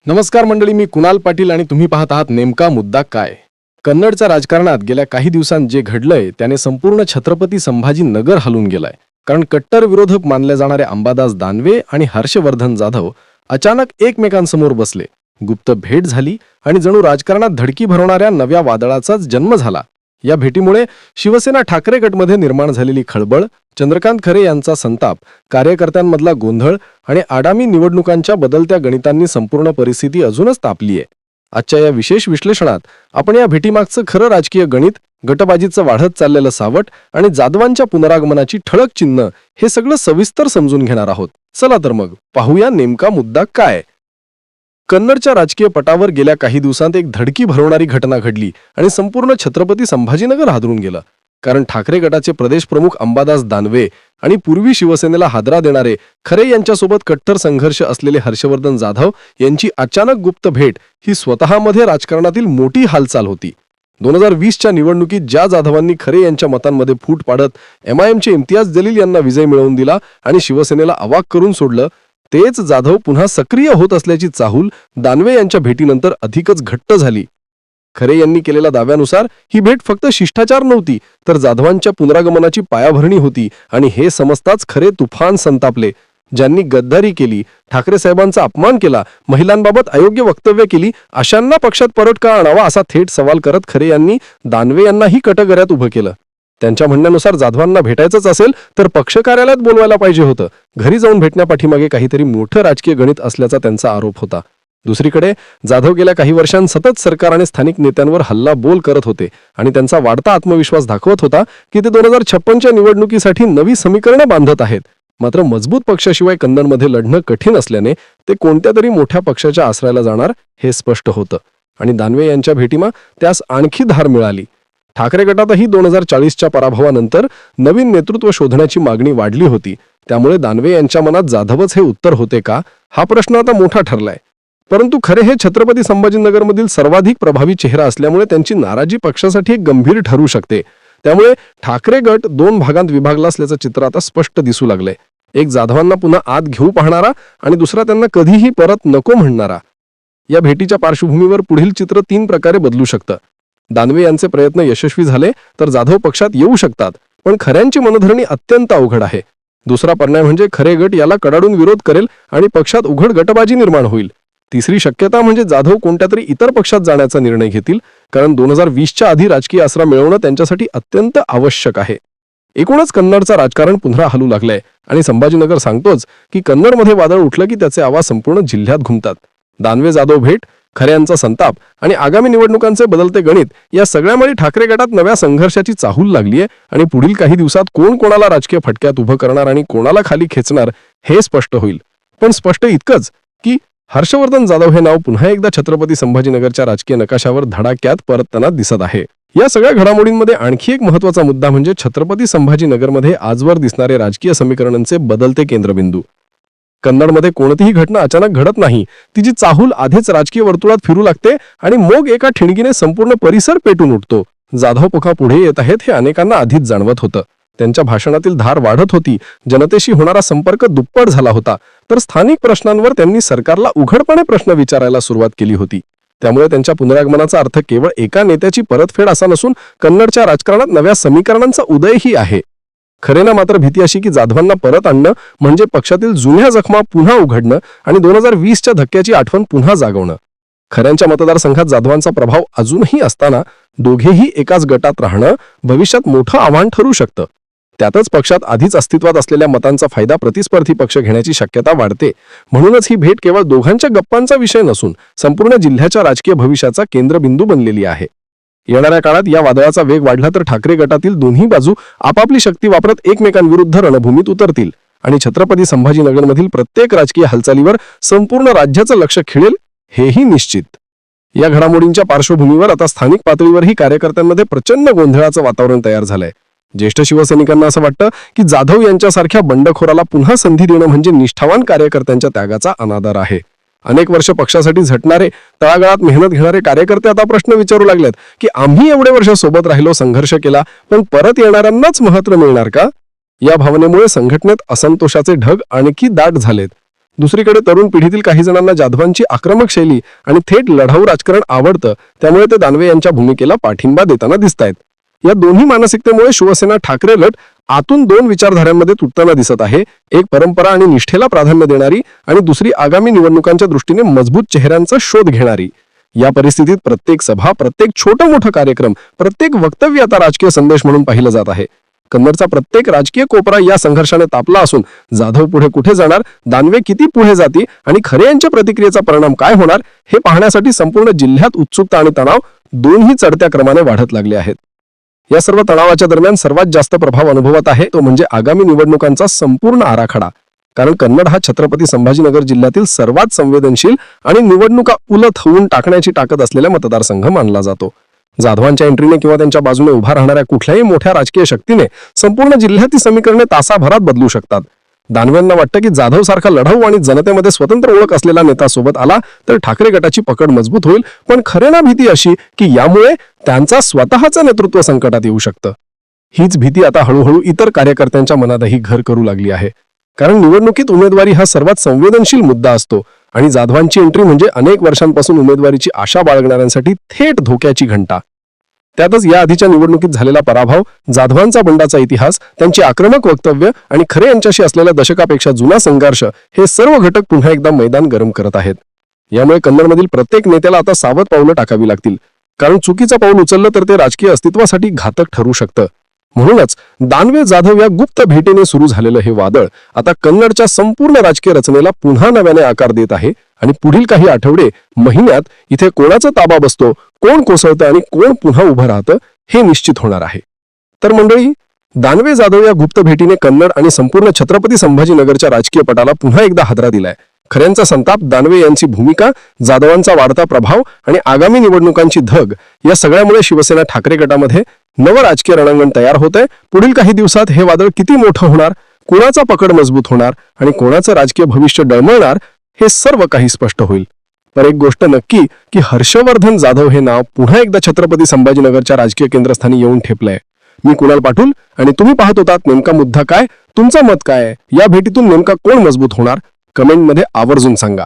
नमस्कार मंडळी, मी कुणाल पाटील आणि तुम्ही पाहत आहात नेमका मुद्दा काय. कन्नडच्या राजकारणात गेल्या काही दिवसांत जे घडलंय त्याने संपूर्ण छत्रपती संभाजी नगर हलून गेलाय. कारण कट्टर विरोधक मानले जाणारे अंबादास दानवे आणि हर्षवर्धन जाधव अचानक एकमेकांसमोर बसले. गुप्त भेट झाली आणि जणू राजकारणात धडकी भरवणाऱ्या नव्या वादळाचाच जन्म झाला. या भेटीमुळे शिवसेना ठाकरे गटमध्ये निर्माण झालेली खळबळ, चंद्रकांत खरे यांचा संताप, कार्यकर्त्यांमधला गोंधळ आणि आगामी निवडणुकांच्या बदलत्या गणितांनी संपूर्ण परिस्थिती अजूनच तापलीये. आजच्या या विशेष विश्लेषणात आपण या भेटीमागचं खरं राजकीय गणित, गटबाजीचं वाढत चाललेलं सावट आणि जाधवांच्या पुनरागमनाची ठळक चिन्ह हे सगळं सविस्तर समजून घेणार आहोत. चला तर मग पाहूया नेमका मुद्दा काय. कन्नडच्या राजकीय पटावर गेल्या काही दिवसांत एक धडकी भरवणारी घटना घडली आणि संपूर्ण छत्रपती संभाजीनगर हादरून गेलं. कारण ठाकरे गटाचे प्रदेश प्रमुख अंबादास दानवे आणि पूर्वी शिवसेनेला हादरा देणारे खरे यांच्यासोबत कट्टर संघर्ष असलेले हर्षवर्धन जाधव यांची अचानक गुप्त भेट ही स्वतःमध्ये राजकारणातील मोठी हालचाल होती. 2020च्या निवडणुकीत ज्या जाधवांनी खरे यांच्या मतांमध्ये फूट पाडत MIMचे इम्तियाज जलील यांना विजय मिळवून दिला आणि शिवसेनेला अवाक करून सोडलं, तेच जाधव पुन्हा सक्रिय होत असल्याची चाहूल दानवे यांच्या भेटीनंतर अधिकच घट्ट झाली. खरे यांनी केलेल्या दाव्यानुसार ही भेट फक्त शिष्टाचार नव्हती, तर जाधवांच्या पुनरागमनाची पायाभरणी होती. आणि हे समजताच खरे तुफान संतापले. ज्यांनी गद्दारी केली, ठाकरे साहेबांचा अपमान केला, महिलांबाबत अयोग्य वक्तव्य केली, अशांना पक्षात परत का आणावा असा थेट सवाल करत खरे यांनी दानवे यांनाही कटगऱ्यात उभं केलं. त्यांच्या म्हणण्यानुसार जाधवांना भेटायचंच असेल तर पक्ष कार्यालयात बोलवायला पाहिजे होतं. घरी जाऊन भेटण्यापाठीमागे काहीतरी मोठं राजकीय गणित असल्याचा त्यांचा आरोप होता. दुसरीकडे जाधव गेल्या काही वर्षांत सतत सरकार आणि स्थानिक नेत्यांवर हल्ला बोल करत होते आणि त्यांचा वाढता आत्मविश्वास दाखवत होता की ते 2056च्या निवडणुकीसाठी नवी समीकरणं बांधत आहेत. मात्र मजबूत पक्षाशिवाय कन्नडमध्ये लढणं कठीण असल्याने ते कोणत्या तरी मोठ्या पक्षाच्या आश्रयाला जाणार हे स्पष्ट होतं. आणि दानवे यांच्या भेटीमा त्यास आणखी धार मिळाली. ठाकरे गटातही 2040च्या पराभवानंतर नवीन नेतृत्व शोधण्याची मागणी वाढली होती. त्यामुळे दानवे यांच्या मनात जाधवच हे उत्तर होते का हा प्रश्न आता मोठा ठरलाय. परंतु खरे हे छत्रपती संभाजीनगरमधील सर्वाधिक प्रभावी चेहरा असल्यामुळे त्यांची नाराजी पक्षासाठी एक गंभीर ठरू शकते. त्यामुळे ठाकरे गट 2 भागांत विभागला असल्याचं चित्र आता स्पष्ट दिसू लागलंय. एक जाधवांना पुन्हा आत घेऊ पाहणारा आणि दुसरा त्यांना कधीही परत नको म्हणणारा. या भेटीच्या पार्श्वभूमीवर पुढील चित्र 3 प्रकारे बदलू शकतं. दानवे यांचे प्रयत्न यशस्वी झाले तर जाधव पक्षात येऊ शकतात, पण खऱ्यांची मनधरणी अत्यंत अवघड आहे. दुसरा पर्याय म्हणजे खरे गट याला कडाडून विरोध करेल आणि पक्षात उघड गटबाजी निर्माण होईल. तिसरी शक्यता म्हणजे जाधव कोणत्या तरी इतर पक्षात जाण्याचा निर्णय घेतील, कारण 2020च्या आधी राजकीय आसरा मिळवणं त्यांच्यासाठी अत्यंत आवश्यक आहे. एकूणच कन्नडचा राजकारण पुन्हा हलू लागलंय आणि संभाजीनगर सांगतोच की कन्नडमध्ये वादळ उठलं की त्याचे आवाज संपूर्ण जिल्ह्यात घुमतात. दानवे जाधव भेट, खऱ्यांचा संताप आणि आगामी निवडणुकांचे बदलते गणित या सगळ्यामुळे ठाकरे गटात नव्या संघर्षाची चाहूल लागलीये. आणि पुढील काही दिवसात कोण कोणाला राजकीय फटक्यात उभं करणार आणि कोणाला खाली खेचणार हे स्पष्ट होईल. पण स्पष्ट इतकंच की हर्षवर्धन जाधव हे नाव पुन्हा एकदा छत्रपती संभाजीनगरच्या राजकीय नकाशावर धडाक्यात परतताना दिसत आहे. या सगळ्या घडामोडींमध्ये आणखी एक महत्त्वाचा मुद्दा म्हणजे छत्रपती संभाजीनगरमध्ये आजवर दिसणारे राजकीय समीकरणांचे बदलते केंद्रबिंदू. कन्नडमध्ये कोणतीही घटना अचानक घडत नाही. तिची चाहूल आधीच राजकीय वर्तुळात फिरू लागते आणि मग एका ठिणगीने संपूर्ण परिसर पेटून उठतो. जाधव पक्ष पुढे येत आहेत हे अनेकांना आधीच जाणवत होतं. त्यांच्या भाषणातील धार वाढत होती, जनतेशी होणारा संपर्क दुप्पट झाला होता, तर स्थानिक प्रश्नांवर त्यांनी सरकारला उघडपणे प्रश्न विचारायला सुरुवात केली होती. त्यामुळे त्यांच्या पुनरागमनाचा अर्थ केवळ एका नेत्याची परतफेड असा नसून कन्नडच्या राजकारणात नव्या समीकरणांचा उदयही आहे. खरेना मात्र भीती अशी की जाधवांना परत आणणं म्हणजे पक्षातील जुन्या जखमा पुन्हा उघडणं आणि 2020च्या धक्क्याची आठवण पुन्हा जागवणं. खऱ्यांच्या मतदारसंघात जाधवांचा प्रभाव अजूनही असताना दोघेही एकाच गटात राहणं भविष्यात मोठं आव्हान ठरू शकतं. त्यातच पक्षात आधीच अस्तित्वात असलेल्या मतांचा फायदा प्रतिस्पर्धी पक्ष घेण्याची शक्यता वाढते. म्हणूनच ही भेट केवळ दोघांच्या गप्पांचा विषय नसून संपूर्ण जिल्ह्याच्या राजकीय भविष्याचा केंद्रबिंदू बनलेली आहे. येणाऱ्या काळात या वादळाचा वेग वाढला तर ठाकरे गटातील दोन्ही बाजू आपापली शक्ती वापरत एकमेकांविरुद्ध रणभूमीत उतरतील आणि छत्रपती संभाजीनगरमधील प्रत्येक राजकीय हालचालीवर संपूर्ण राज्याचं लक्ष खिळेल हेही निश्चित. या घडामोडींच्या पार्श्वभूमीवर आता स्थानिक पातळीवरही कार्यकर्त्यांमध्ये प्रचंड गोंधळाचं वातावरण तयार झालंय. ज्येष्ठ शिवसैनिकांना असं वाटतं की जाधव यांच्यासारख्या बंडखोराला पुन्हा संधी देणं म्हणजे निष्ठावान कार्यकर्त्यांच्या त्यागाचा अनादर आहे. अनेक वर्ष पक्षासाठी झटणारे, तळागाळात मेहनत घेणारे कार्यकर्ते आता प्रश्न विचारू लागलेत की आम्ही एवढे वर्ष सोबत राहिलो, संघर्ष केला, पण परत येणाऱ्यांनाच महत्त्व मिळणार का? या भावनेमुळे संघटनेत असंतोषाचे ढग आणखी दाट झालेत. दुसरीकडे तरुण पिढीतील काही जणांना जाधवांची आक्रमक शैली आणि थेट लढाऊ राजकारण आवडतं, त्यामुळे ते दानवे यांच्या भूमिकेला पाठिंबा देताना दिसतायत. या दोन्ही मानसिकतेमुळे शिवसेना ठाकरे लढ आतून दोन विचारधारांमध्ये तुटताना दिसत आहे. एक परंपरा आणि निष्ठेला प्राधान्य देणारी आणि दुसरी आगामी निवडणुकांच्या दृष्टीने मजबूत चेहऱ्यांचा शोध घेणारी. या परिस्थितीत प्रत्येक सभा, प्रत्येक छोटा मोठा कार्यक्रम, प्रत्येक वक्तव्य आता राजकीय संदेश म्हणून पाहिलं जात आहे. कन्नडचा प्रत्येक राजकीय कोपरा या संघर्षाने तापला असून जाधव पुढे कुठे जाणार, दानवे किती पुढे जाती आणि खरे यांच्या प्रतिक्रियेचा परिणाम काय होणार हे पाहण्यासाठी संपूर्ण जिल्ह्यात उत्सुकता आणि तणाव दोन्ही चढत्या क्रमाने वाढत लागले आहेत. या सर्व तणावाच्या दरम्यान सर्वात जास्त प्रभाव अनुभवत आहे तो म्हणजे आगामी निवडणुकांचा संपूर्ण आराखडा. कारण कन्नड हा छत्रपती संभाजीनगर जिल्ह्यातील सर्वात संवेदनशील आणि निवडणुका उलट होऊन टाकण्याची ताकद असलेला मतदारसंघ मानला जातो. जाधवांच्या एंट्रीने किंवा त्यांच्या बाजूने उभा राहणाऱ्या कुठल्याही मोठ्या राजकीय शक्तीने संपूर्ण जिल्ह्यातील समीकरणे तासाभरात बदलू शकतात. दानवेंना वाटतं की जाधव सारखा लढाऊ आणि जनतेमध्ये स्वतंत्र ओळख असलेला नेता सोबत आला तर ठाकरे गटाची पकड मजबूत होईल, पण खरेना भीती अशी की यामुळे त्यांचा स्वतःचं नेतृत्व संकटात येऊ शकतं. हीच भीती आता हळूहळू इतर कार्यकर्त्यांच्या मनातही घर करू लागली आहे. कारण निवडणुकीत उमेदवारी हा सर्वात संवेदनशील मुद्दा असतो आणि जाधवांची एंट्री म्हणजे अनेक वर्षांपासून उमेदवारीची आशा बाळगणाऱ्यांसाठी थेट धोक्याची घंटा. त्यातच या आधीच्या निवडणुकीत झालेला पराभव, जाधवांचा बंडाचा इतिहास, त्यांची आक्रमक वक्तव्य आणि खरे यांच्याशी असलेल्या दशकापेक्षा जुना संघर्ष हे सर्व घटक पुन्हा एकदा मैदान गरम करत आहेत. यामुळे कन्नडमधील प्रत्येक नेत्याला आता सावध पावलं टाकावी लागतील. कारण चुकीचं पाऊल उचललं तर ते राजकीय अस्तित्वासाठी घातक ठरू शकतं. म्हणूनच दानवे जाधव या गुप्त भेटीने सुरू झालेलं हे वादळ आता कन्नडच्या संपूर्ण राजकीय रचनेला पुन्हा नव्याने आकार देत आहे आणि पुढील काही आठवडे, महिन्यात इथे कोणाचा ताबा बसतो, कोण कोसळतं आणि कोण पुन्हा उभं राहतं हे निश्चित होणार आहे. तर मंडळी, दानवे जाधव या गुप्त भेटीने कन्नड आणि संपूर्ण छत्रपती संभाजीनगरच्या राजकीय पटाला पुन्हा एकदा हादरा दिलाय. खऱ्यांचा संताप, दानवे यांची भूमिका, जाधवांचा वाढता प्रभाव आणि आगामी निवडणुकांची धग या सगळ्यामुळे शिवसेना ठाकरे गटामध्ये नवं राजकीय रणांगण तयार होतंय. पुढील काही दिवसात हे वादळ किती मोठं होणार, कोणाचा पकड मजबूत होणार आणि कोणाचं राजकीय भविष्य डळमळणार हे सर्व काही स्पष्ट होईल. पर एक गोष्ट नक्की की हर्षवर्धन जाधव हे नाव पुन्हा एकदा छत्रपती संभाजीनगरच्या राजकीय केंद्रस्थानी येऊन ठेपलंय. मी कुणाल पाटील आणि तुम्ही पाहत होतात नेमका मुद्दा काय. तुमचं मत काय आहे? या भेटीतून नेमका कोण मजबूत होणार? कमेंटमध्ये आवर्जून सांगा.